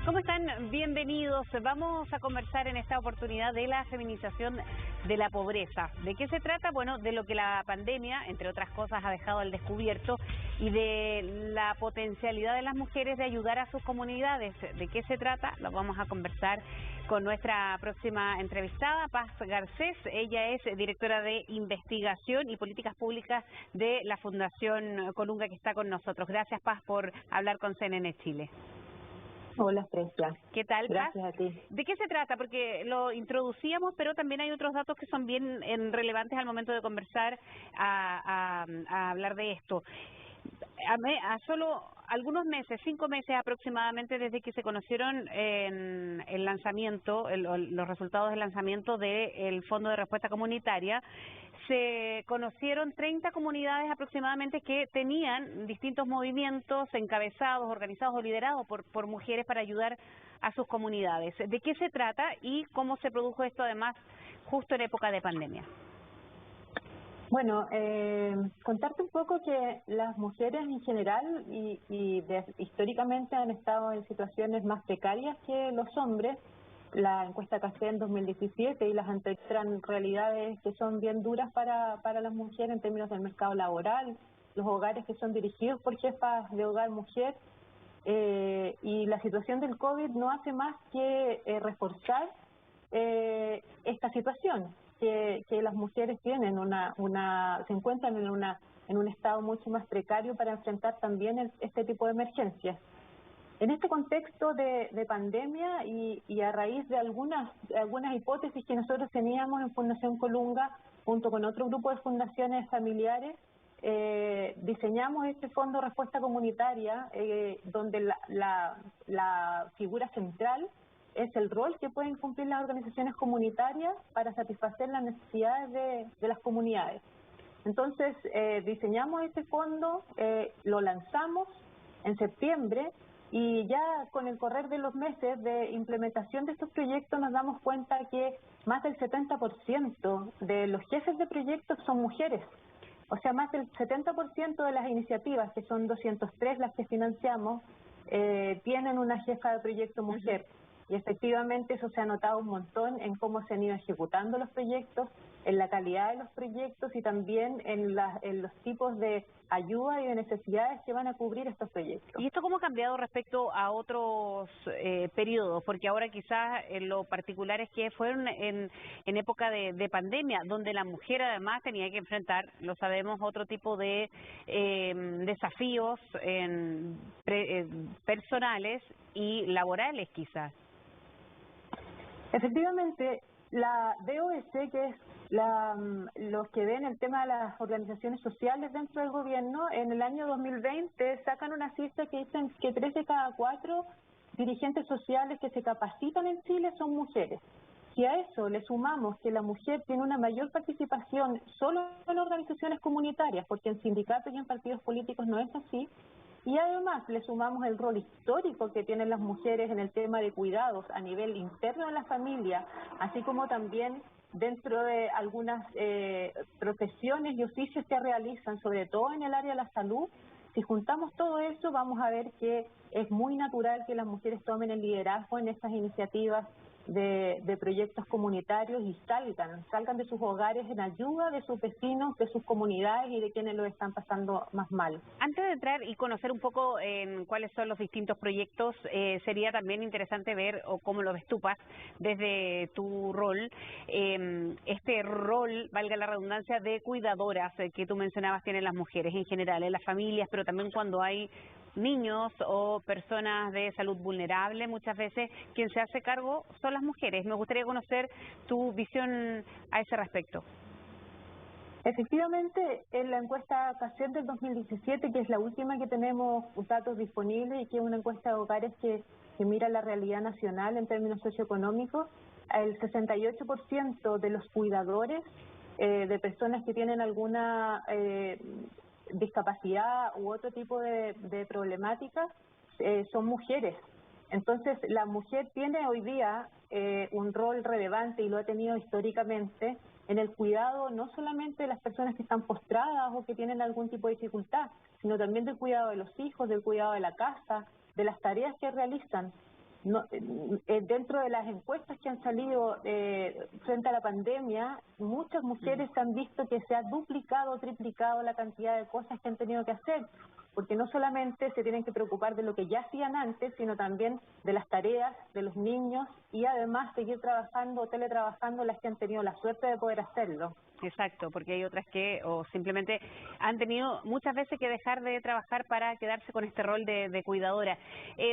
¿Cómo están? Bienvenidos. Vamos a conversar en esta oportunidad de la feminización de la pobreza. ¿De qué se trata? Bueno, de lo que la pandemia, entre otras cosas, ha dejado al descubierto y de la potencialidad de las mujeres de ayudar a sus comunidades. ¿De qué se trata? Lo vamos a conversar con nuestra próxima entrevistada, Paz Garcés. Ella es directora de Investigación y Políticas Públicas de la Fundación Colunga, que está con nosotros. Gracias, Paz, por hablar con CNN Chile. Hola, Fresia. ¿Qué tal, Paz? Gracias a ti. ¿De qué se trata? Porque lo introducíamos, pero también hay otros datos que son bien relevantes al momento de conversar, a hablar de esto. A solo algunos meses, 5 meses aproximadamente, desde que se conocieron en el lanzamiento, los resultados del lanzamiento del Fondo de Respuesta Comunitaria, se conocieron 30 comunidades aproximadamente que tenían distintos movimientos encabezados, organizados o liderados por mujeres para ayudar a sus comunidades. ¿De qué se trata y cómo se produjo esto, además, justo en época de pandemia? Bueno, contarte un poco que las mujeres en general históricamente han estado en situaciones más precarias que los hombres. La encuesta CACEN en 2017 y las anteriores eran realidades que son bien duras para las mujeres en términos del mercado laboral, los hogares que son dirigidos por jefas de hogar mujer, y la situación del COVID no hace más que reforzar esta situación, que las mujeres tienen se encuentran en un estado mucho más precario para enfrentar también este tipo de emergencias. En este contexto de pandemia y a raíz de algunas hipótesis que nosotros teníamos en Fundación Colunga, junto con otro grupo de fundaciones familiares, diseñamos este Fondo de Respuesta Comunitaria, donde la figura central es el rol que pueden cumplir las organizaciones comunitarias para satisfacer las necesidades de las comunidades. Entonces, diseñamos este fondo, lo lanzamos en septiembre, y ya con el correr de los meses de implementación de estos proyectos nos damos cuenta que más del 70% de los jefes de proyectos son mujeres. O sea, más del 70% de las iniciativas, que son 203 las que financiamos, tienen una jefa de proyecto mujer. Y efectivamente eso se ha notado un montón en cómo se han ido ejecutando los proyectos, en la calidad de los proyectos y también en los tipos de ayuda y de necesidades que van a cubrir estos proyectos. ¿Y esto cómo ha cambiado respecto a otros periodos? Porque ahora quizás lo particular es que fueron en época de pandemia, donde la mujer además tenía que enfrentar, lo sabemos, otro tipo de desafíos personales y laborales quizás. Efectivamente, la DOS, que es los que ven el tema de las organizaciones sociales dentro del gobierno, en el año 2020 sacan una cifra que dicen que 3 de cada 4 dirigentes sociales que se capacitan en Chile son mujeres. Si a eso le sumamos que la mujer tiene una mayor participación solo en organizaciones comunitarias, porque en sindicatos y en partidos políticos no es así, y además le sumamos el rol histórico que tienen las mujeres en el tema de cuidados a nivel interno de la familia, así como también dentro de algunas profesiones y oficios que realizan, sobre todo en el área de la salud. Si juntamos todo eso, vamos a ver que es muy natural que las mujeres tomen el liderazgo en estas iniciativas de proyectos comunitarios y salgan de sus hogares en ayuda de sus vecinos, de sus comunidades y de quienes lo están pasando más mal. Antes de entrar y conocer un poco en cuáles son los distintos proyectos, sería también interesante ver, o cómo lo ves tú, Paz, desde tu rol, este rol, valga la redundancia, de cuidadoras que tú mencionabas tienen las mujeres en general, en las familias, pero también cuando hay niños o personas de salud vulnerable, muchas veces quien se hace cargo son las mujeres. Me gustaría conocer tu visión a ese respecto. Efectivamente, en la encuesta CACEN del 2017, que es la última que tenemos datos disponibles y que es una encuesta de hogares que mira la realidad nacional en términos socioeconómicos, el 68% de los cuidadores de personas que tienen alguna discapacidad u otro tipo de problemática son mujeres. Entonces, la mujer tiene hoy día un rol relevante y lo ha tenido históricamente en el cuidado no solamente de las personas que están postradas o que tienen algún tipo de dificultad, sino también del cuidado de los hijos, del cuidado de la casa, de las tareas que realizan. dentro de las encuestas que han salido frente a la pandemia, muchas mujeres han visto que se ha duplicado o triplicado la cantidad de cosas que han tenido que hacer, porque no solamente se tienen que preocupar de lo que ya hacían antes, sino también de las tareas de los niños y además seguir trabajando o teletrabajando las que han tenido la suerte de poder hacerlo. Exacto, porque hay otras que o simplemente han tenido muchas veces que dejar de trabajar para quedarse con este rol de cuidadora.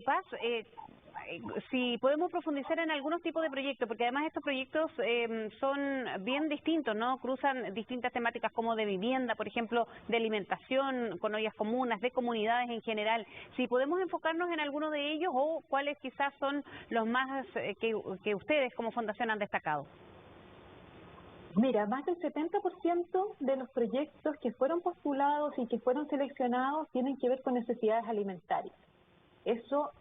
Paz, si podemos profundizar en algunos tipos de proyectos, porque además estos proyectos son bien distintos, ¿no? Cruzan distintas temáticas como de vivienda, por ejemplo, de alimentación, con ollas comunas, de comunidades en general. Si podemos enfocarnos en alguno de ellos o cuáles quizás son los más que ustedes como fundación han destacado. Mira, más del 70% de los proyectos que fueron postulados y que fueron seleccionados tienen que ver con necesidades alimentarias. Eso,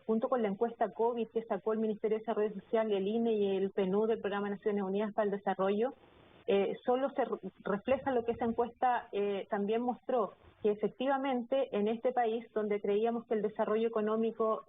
junto con la encuesta COVID que sacó el Ministerio de Desarrollo Social, el INE y el PNUD, del Programa de Naciones Unidas para el Desarrollo, solo se refleja lo que esa encuesta también mostró, que efectivamente en este país, donde creíamos que el desarrollo económico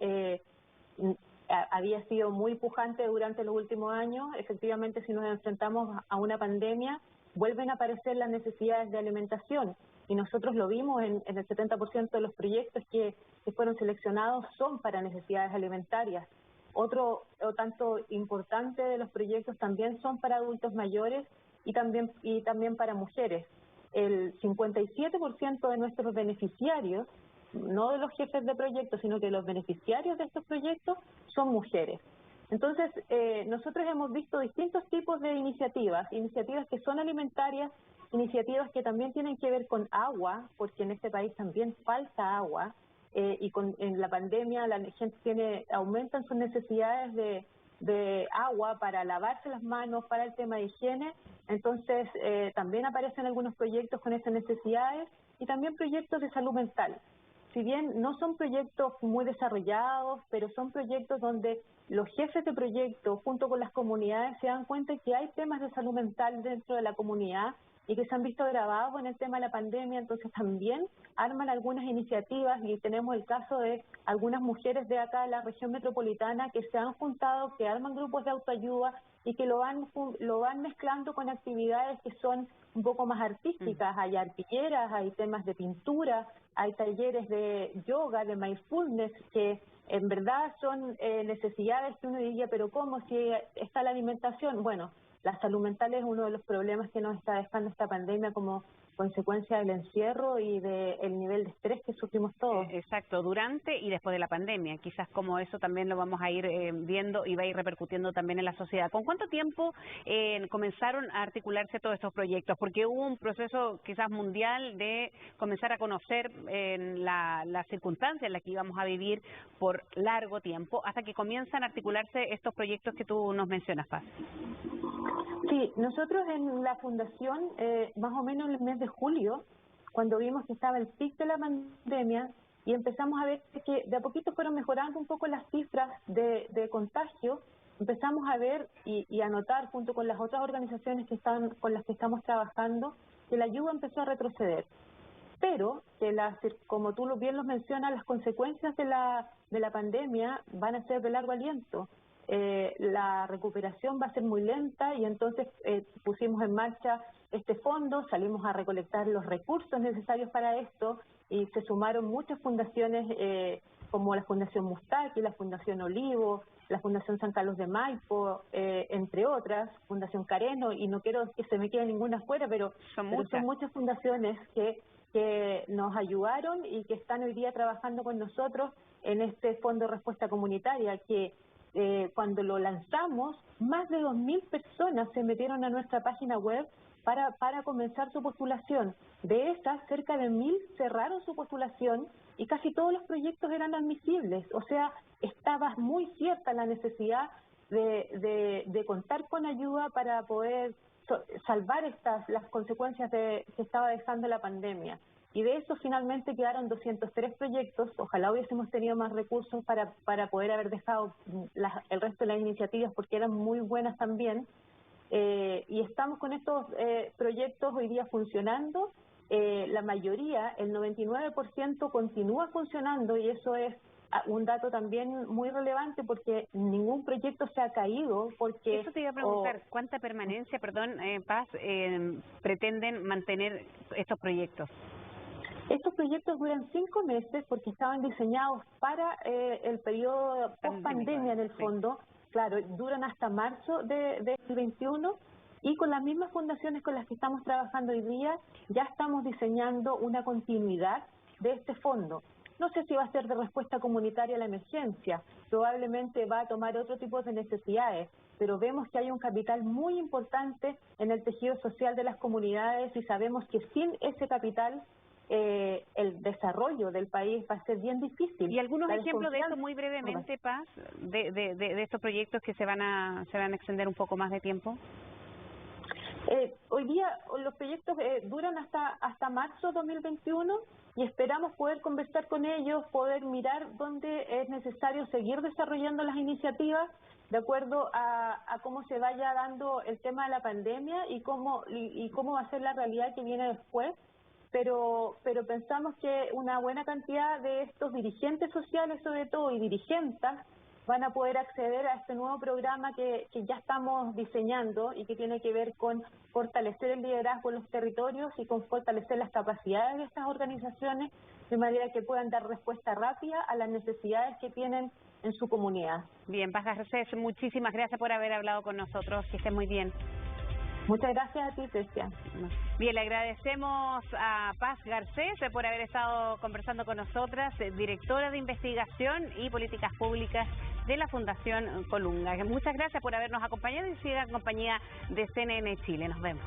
había sido muy pujante durante los últimos años, efectivamente si nos enfrentamos a una pandemia, vuelven a aparecer las necesidades de alimentación. Y nosotros lo vimos en el 70% de los proyectos que fueron seleccionados son para necesidades alimentarias. Otro tanto importante de los proyectos también son para adultos mayores y también para mujeres. El 57% de nuestros beneficiarios, no de los jefes de proyectos, sino que los beneficiarios de estos proyectos son mujeres. Entonces, nosotros hemos visto distintos tipos de iniciativas que son alimentarias, iniciativas que también tienen que ver con agua, porque en este país también falta agua, y en la pandemia la gente aumentan sus necesidades de agua para lavarse las manos, para el tema de higiene. Entonces, también aparecen algunos proyectos con esas necesidades y también proyectos de salud mental. Si bien no son proyectos muy desarrollados, pero son proyectos donde los jefes de proyecto, junto con las comunidades, se dan cuenta que hay temas de salud mental dentro de la comunidad y que se han visto agravados en el tema de la pandemia, entonces también arman algunas iniciativas y tenemos el caso de algunas mujeres de acá de la región metropolitana que se han juntado, que arman grupos de autoayuda y que lo van mezclando con actividades que son un poco más artísticas. Hay arpilleras, hay temas de pintura, hay talleres de yoga, de mindfulness, que en verdad son necesidades que uno diría, pero ¿cómo si está la alimentación? Bueno, la salud mental es uno de los problemas que nos está dejando esta pandemia como consecuencia del encierro y del nivel de estrés que sufrimos todos. Exacto, durante y después de la pandemia. Quizás como eso también lo vamos a ir viendo y va a ir repercutiendo también en la sociedad. ¿Con cuánto tiempo comenzaron a articularse todos estos proyectos? Porque hubo un proceso quizás mundial de comenzar a conocer las circunstancias en las que íbamos a vivir por largo tiempo, hasta que comienzan a articularse estos proyectos que tú nos mencionas, Paz. Sí, nosotros en la fundación, más o menos en el mes de julio, cuando vimos que estaba el pic de la pandemia y empezamos a ver que de a poquito fueron mejorando un poco las cifras de contagio, empezamos a ver y a notar junto con las otras organizaciones con las que estamos trabajando que la ayuda empezó a retroceder. Pero, como tú bien lo mencionas, las consecuencias de la pandemia van a ser de largo aliento. La recuperación va a ser muy lenta y entonces pusimos en marcha este fondo, salimos a recolectar los recursos necesarios para esto y se sumaron muchas fundaciones como la Fundación Mustaki, la Fundación Olivo, la Fundación San Carlos de Maipo, entre otras, Fundación Careno, y no quiero que se me quede ninguna afuera, pero son muchas fundaciones que nos ayudaron y que están hoy día trabajando con nosotros en este Fondo de Respuesta Comunitaria que cuando lo lanzamos, más de 2.000 personas se metieron a nuestra página web para comenzar su postulación. De esas, cerca de 1.000 cerraron su postulación y casi todos los proyectos eran admisibles. O sea, estaba muy cierta la necesidad de contar con ayuda para poder salvar las consecuencias que estaba dejando la pandemia. Y de eso finalmente quedaron 203 proyectos. Ojalá hubiésemos tenido más recursos para poder haber dejado el resto de las iniciativas porque eran muy buenas también. Y estamos con estos proyectos hoy día funcionando. La mayoría, el 99% continúa funcionando y eso es un dato también muy relevante, porque ningún proyecto se ha caído porque... Eso te iba a preguntar, ¿cuánta permanencia, Paz, pretenden mantener estos proyectos? Estos proyectos duran 5 meses porque estaban diseñados para el periodo post-pandemia en el fondo. Claro, duran hasta marzo de 2021, y con las mismas fundaciones con las que estamos trabajando hoy día ya estamos diseñando una continuidad de este fondo. No sé si va a ser de respuesta comunitaria a la emergencia, probablemente va a tomar otro tipo de necesidades, pero vemos que hay un capital muy importante en el tejido social de las comunidades y sabemos que sin ese capital el desarrollo del país va a ser bien difícil. ¿Y algunos ejemplos de esto muy brevemente, Paz, de estos proyectos que se van a extender un poco más de tiempo? Hoy día los proyectos duran hasta marzo 2021 y esperamos poder conversar con ellos, poder mirar dónde es necesario seguir desarrollando las iniciativas de acuerdo a cómo se vaya dando el tema de la pandemia y cómo va a ser la realidad que viene después. Pero pensamos que una buena cantidad de estos dirigentes sociales, sobre todo, y dirigentas, van a poder acceder a este nuevo programa que ya estamos diseñando y que tiene que ver con fortalecer el liderazgo en los territorios y con fortalecer las capacidades de estas organizaciones de manera que puedan dar respuesta rápida a las necesidades que tienen en su comunidad. Bien, Paz Garcés, muchísimas gracias por haber hablado con nosotros, que estés muy bien. Muchas gracias a ti, Cristian. Bien, le agradecemos a Paz Garcés por haber estado conversando con nosotras, directora de Investigación y Políticas Públicas de la Fundación Colunga. Muchas gracias por habernos acompañado y siga en compañía de CNN Chile. Nos vemos.